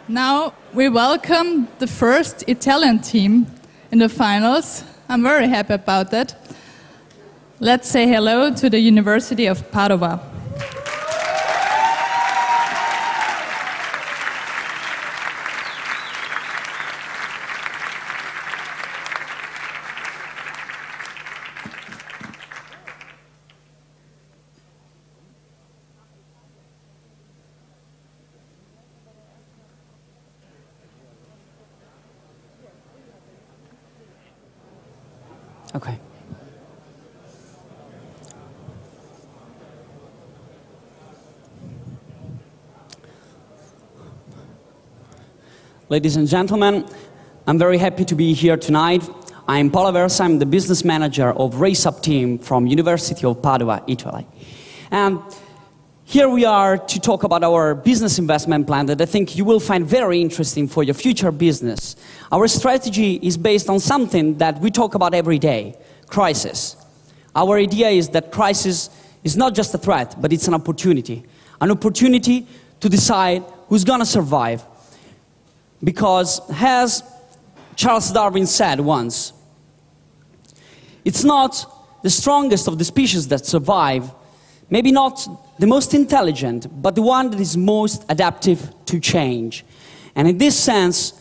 Now we welcome the first Italian team in the finals. I'm very happy about that. Let's say hello to the University of Padova. Okay. Ladies and gentlemen, I'm very happy to be here tonight. I'm Paolo Versa, I'm the business manager of Race Up team from University of Padua, Italy. And here we are to talk about our business investment plan that I think you will find very interesting for your future business. Our strategy is based on something that we talk about every day, crisis. Our idea is that crisis is not just a threat, but it's an opportunity to decide who's going to survive. Because, as Charles Darwin said once, it's not the strongest of the species that survive, maybe not the most intelligent, but the one that is most adaptive to change. And in this sense,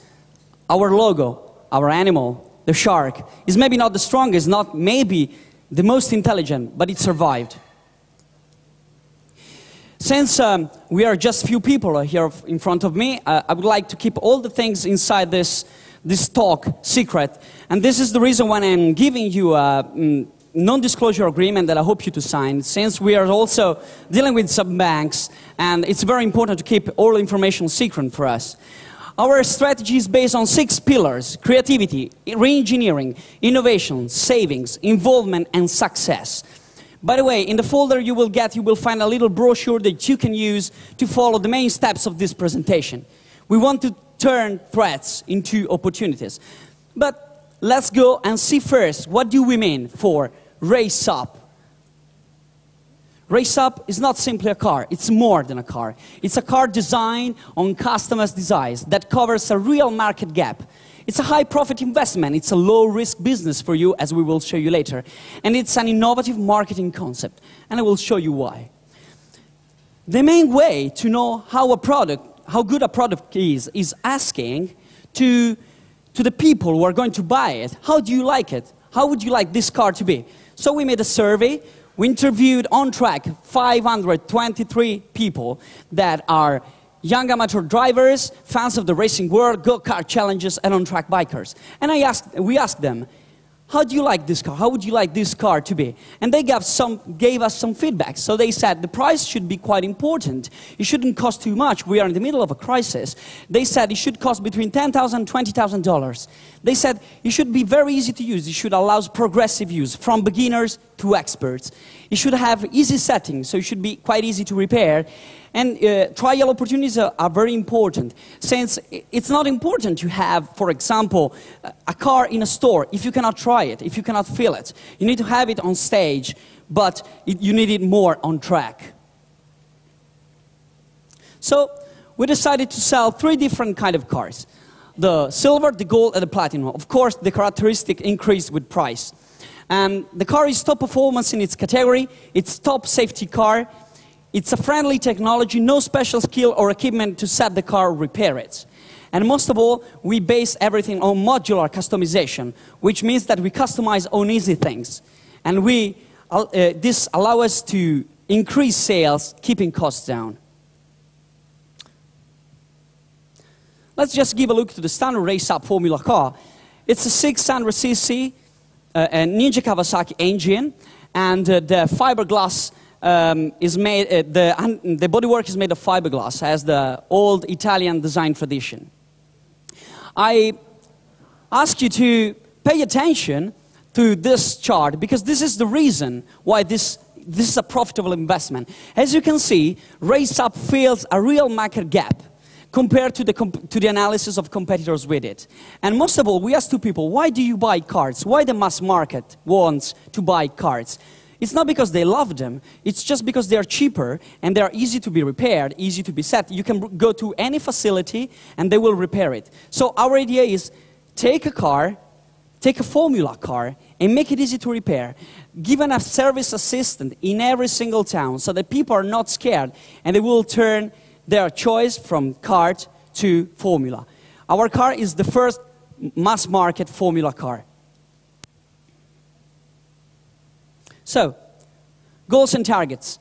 our logo, our animal, the shark, is maybe not the strongest, not maybe the most intelligent, but it survived. Since we are just few people here in front of me, I would like to keep all the things inside this talk secret. And this is the reason why I'm giving you a non-disclosure agreement that I hope you to sign, since we are also dealing with some banks, and it's very important to keep all information secret for us. Our strategy is based on 6 pillars: creativity, re-engineering, innovation, savings, involvement, and success. By the way, in the folder you will find a little brochure that you can use to follow the main steps of this presentation. We want to turn threats into opportunities. But let's go and see first, what do we mean for Race Up? Race Up is not simply a car, it's more than a car. It's a car designed on customers' desires that covers a real market gap. It's a high-profit investment, it's a low-risk business for you, as we will show you later. And it's an innovative marketing concept, and I will show you why. The main way to know how good a product is asking to the people who are going to buy it, how do you like it? How would you like this car to be? So we made a survey. We interviewed on track 523 people that are young amateur drivers, fans of the racing world, go-kart challenges, and on-track bikers. And we asked them, how do you like this car? How would you like this car to be? And they gave us some feedback. So they said the price should be quite important. It shouldn't cost too much. We are in the middle of a crisis. They said it should cost between $10,000 and $20,000. They said it should be very easy to use. It should allow progressive use, from beginners to experts. It should have easy settings, so it should be quite easy to repair. And trial opportunities are very important, since it's not important to have, for example, a car in a store if you cannot try it, if you cannot feel it. You need to have it on stage, but you need it more on track. So we decided to sell 3 different kinds of cars: the silver, the gold, and the platinum. Of course, the characteristic increased with price. And the car is top performance in its category, it's top safety car. It's a friendly technology, no special skill or equipment to set the car or repair it. And most of all, we base everything on modular customization, which means that we customize on easy things. And this allows us to increase sales, keeping costs down. Let's just give a look to the standard Race Up Formula car. It's a 600cc Ninja Kawasaki engine, and the fiberglass is made, the bodywork is made of fiberglass, as the old Italian design tradition. I ask you to pay attention to this chart, because this is the reason why this is a profitable investment. As you can see, Race Up fills a real market gap compared to the analysis of competitors with it. And most of all, we asked 2 people, why do you buy cars? Why the mass market wants to buy cars? It's not because they love them, it's just because they are cheaper and they are easy to be repaired, easy to be set. You can go to any facility and they will repair it. So our idea is take a car, take a formula car and make it easy to repair. Given a service assistant in every single town so that people are not scared and they will turn their choice from kart to formula. Our car is the first mass market formula car. So, goals and targets.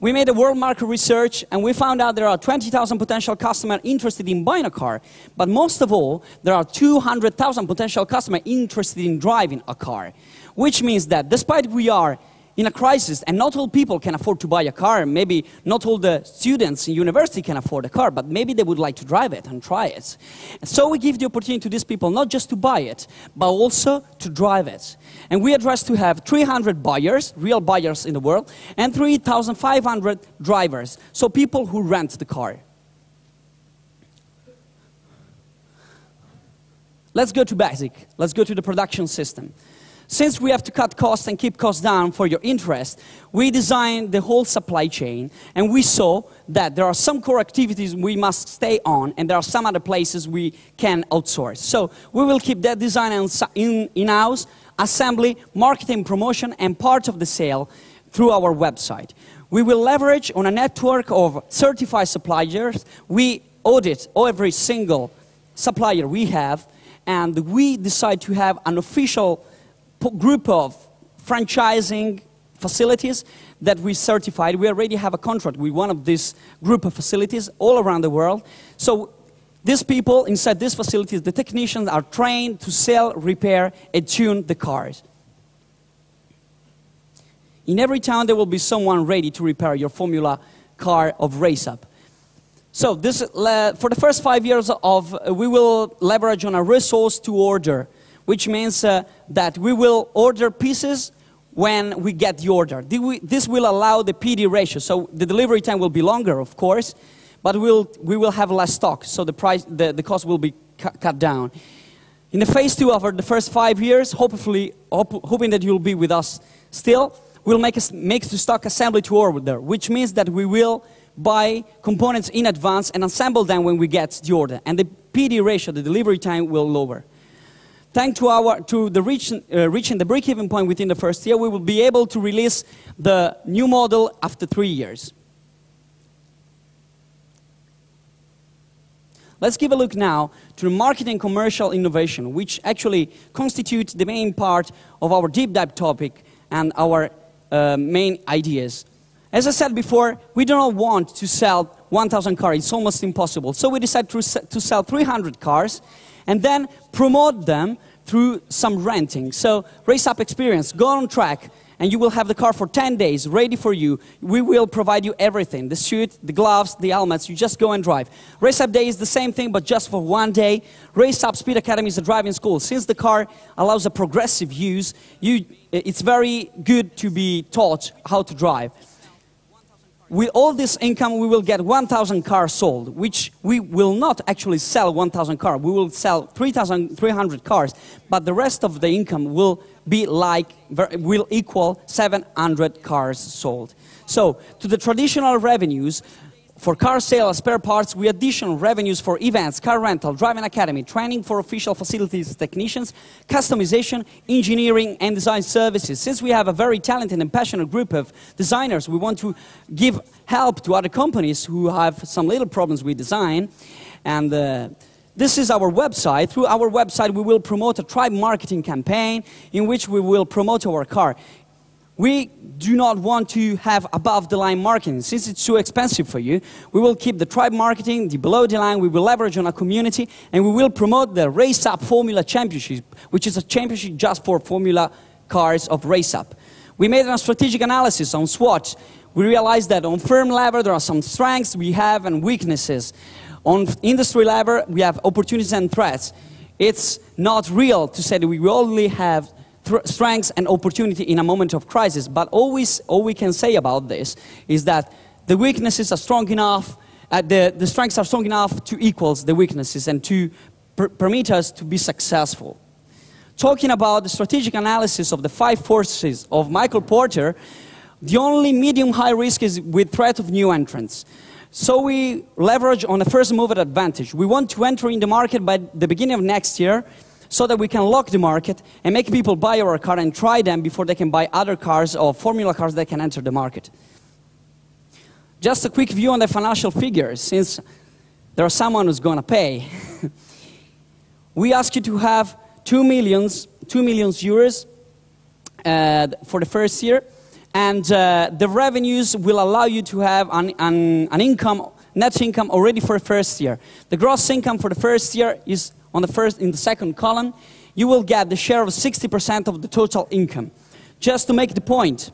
We made a world market research and we found out there are 20,000 potential customers interested in buying a car. But most of all, there are 200,000 potential customers interested in driving a car. Which means that despite we are in a crisis and not all people can afford to buy a car, maybe not all the students in university can afford a car, but maybe they would like to drive it and try it. And so we give the opportunity to these people not just to buy it, but also to drive it. And we address to have 300 buyers, real buyers in the world, and 3,500 drivers, so people who rent the car. Let's go to basic. Let's go to the production system. Since we have to cut costs and keep costs down for your interest, we designed the whole supply chain, and we saw that there are some core activities we must stay on, and there are some other places we can outsource. So we will keep that design in-house, assembly, marketing, promotion, and part of the sale through our website. We will leverage on a network of certified suppliers. We audit every single supplier we have, and we decide to have an official group of franchising facilities that we certified. We already have a contract with one of these group of facilities all around the world. So these people inside these facilities, the technicians are trained to sell, repair, and tune the cars. In every town there will be someone ready to repair your formula car of RaceUp. So this, for the first 5 years we will leverage on a resource to order, which means that we will order pieces when we get the order. This will allow the PD ratio, so the delivery time will be longer, of course, but we will have less stock, so the cost will be cut down. In the phase 2 of the first 5 years, hoping that you'll be with us still, we'll make to stock assembly to order, which means that we will buy components in advance and assemble them when we get the order, and the PD ratio, the delivery time, will lower. Thanks to reaching the break-even point within the first year, we will be able to release the new model after 3 years. Let's give a look now to marketing commercial innovation, which actually constitutes the main part of our deep dive topic and our main ideas. As I said before, we do not want to sell 1,000 cars. It's almost impossible. So we decided to sell 300 cars and then promote them through some renting. So RaceUp experience, go on track, and you will have the car for 10 days ready for you. We will provide you everything, the suit, the gloves, the helmets, you just go and drive. RaceUp Day is the same thing, but just for 1 day. RaceUp Speed Academy is a driving school. Since the car allows a progressive use, it's very good to be taught how to drive. With all this income, we will get 1,000 cars sold, which we will not actually sell 1,000 cars. We will sell 3,300 cars, but the rest of the income will equal 700 cars sold. So, to the traditional revenues, for car sales, spare parts, we addition revenues for events, car rental, driving academy, training for official facilities technicians, customization, engineering, and design services. Since we have a very talented and passionate group of designers, we want to give help to other companies who have some little problems with design. And this is our website. Through our website, we will promote a tribe marketing campaign in which we will promote our car. We do not want to have above-the-line marketing. Since it's too expensive for you, we will keep the tribe marketing, the below-the-line, we will leverage on our community, and we will promote the RaceUp Formula Championship, which is a championship just for Formula cars of RaceUp. We made a strategic analysis on SWOT. We realized that on firm level, there are some strengths we have and weaknesses. On industry level, we have opportunities and threats. It's not real to say that we only have strengths and opportunity in a moment of crisis, but all we can say about this is that the weaknesses are strong enough, the strengths are strong enough to equal the weaknesses and to permit us to be successful. Talking about the strategic analysis of the 5 forces of Michael Porter, The only medium-high risk is with threat of new entrants. So we leverage on a first-mover advantage. We want to enter in the market by the beginning of next year so that we can lock the market and make people buy our car and try them before they can buy other cars or formula cars that can enter the market. Just a quick view on the financial figures, since there's someone who's going to pay. We ask you to have 2 million euros for the first year. And the revenues will allow you to have an income, net income already for the first year. The gross income for the first year is in the second column. You will get the share of 60% of the total income. Just to make the point,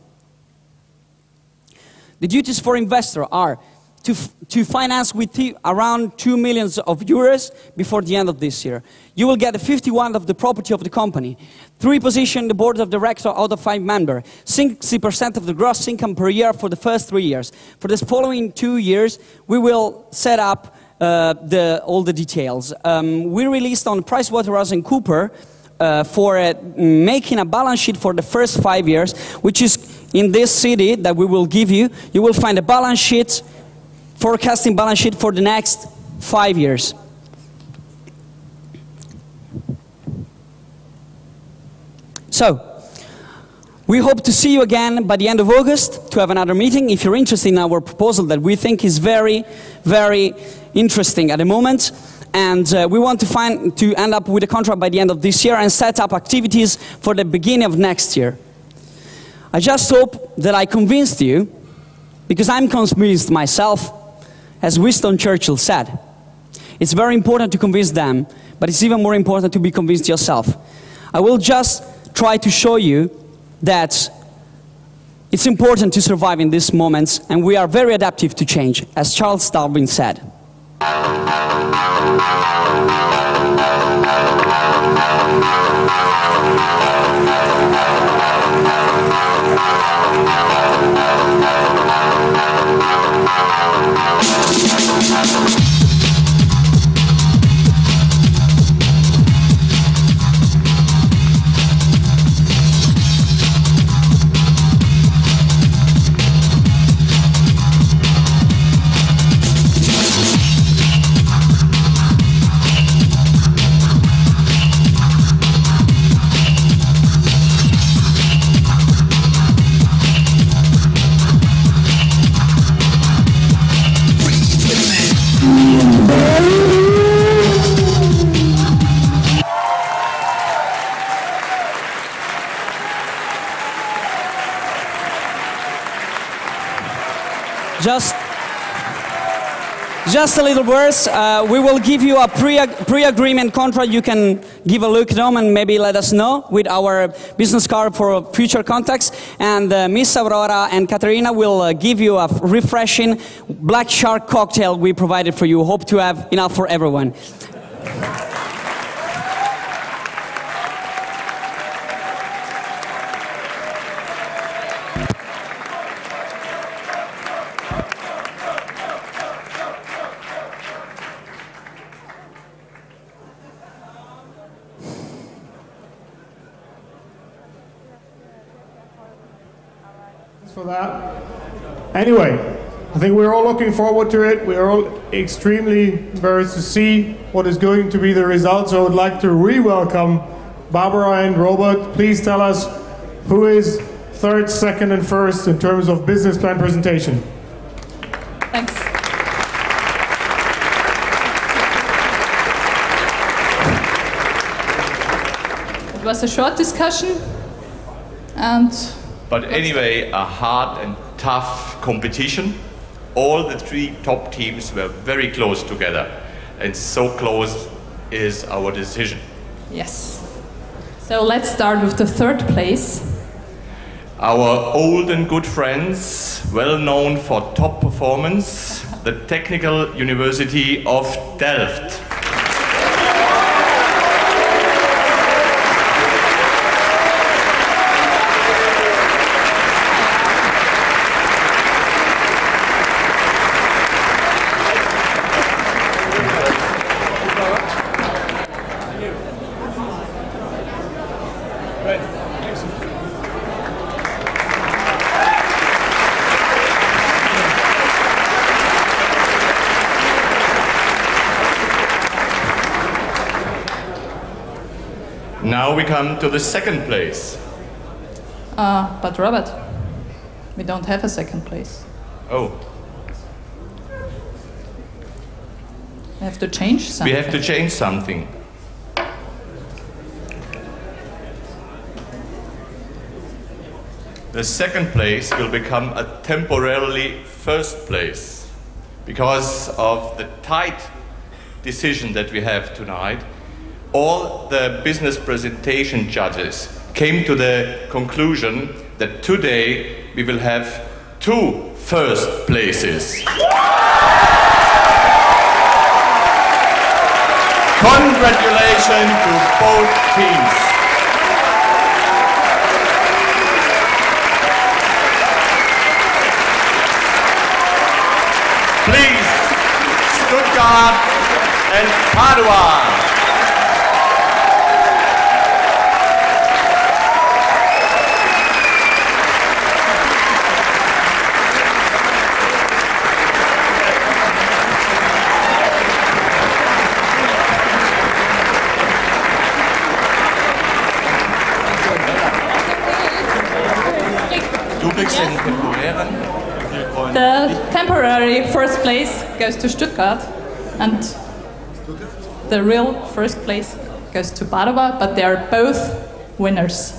the duties for investor are to finance with around 2 million euros before the end of this year. You will get 51% of the property of the company, 3 positions in the board of directors out of 5 members, 60% of the gross income per year for the first 3 years. For the following 2 years, we will set up all the details. We released on PricewaterhouseCoopers for making a balance sheet for the first 5 years, which is in this CD that we will give you. You will find a balance sheet, forecasting balance sheet for the next 5 years. So, we hope to see you again by the end of August to have another meeting. If you're interested in our proposal that we think is very, very interesting at the moment, and we want to end up with a contract by the end of this year and set up activities for the beginning of next year. I just hope that I convinced you, because I'm convinced myself. As Winston Churchill said, it's very important to convince them, but it's even more important to be convinced yourself. I will just try to show you that it's important to survive in these moments, and we are very adaptive to change, as Charles Darwin said. Just a little words. We will give you a pre-agreement contract. You can give a look at them and maybe let us know with our business card for future contacts. And Miss Aurora and Katerina will give you a refreshing Black Shark cocktail we provided for you. Hope to have enough for everyone. For that. Anyway, I think we're all looking forward to it. We're all extremely embarrassed to see what is going to be the result. So I would like to re-welcome Barbara and Robert. Please tell us who is third, second, and first in terms of business plan presentation. Thanks. It was a short discussion, but anyway, a hard and tough competition. All the 3 top teams were very close together, and so close is our decision. Yes. So let's start with the third place. Our old and good friends, well known for top performance, the Technical University of Delft. now we come to the second place. But Robert, we don't have a second place. Oh, We have to change something. we have to change something. The second place will become a temporarily first place because of the tight decision that we have tonight. All the business presentation judges came to the conclusion that today we will have 2 first places. Congratulations to both teams. Please, Stuttgart and Padua. The temporary first place goes to Stuttgart, and the real first place goes to Padova, but they are both winners.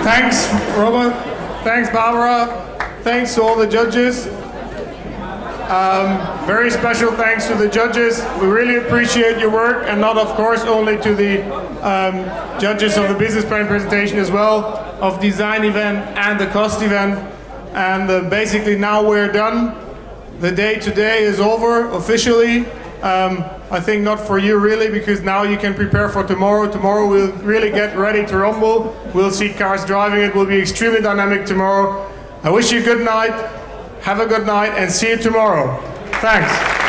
Thanks, Robert. Thanks, Barbara. Thanks to all the judges. Very special thanks to the judges. We really appreciate your work, and not, of course, only to the judges of the business plan presentation as well, of design event and the cost event. And basically now we're done. The day today is over officially. I think not for you really, because now you can prepare for tomorrow. Tomorrow we'll really get ready to rumble. We'll see cars driving. It will be extremely dynamic tomorrow. I wish you a good night. Have a good night and see you tomorrow. Thanks.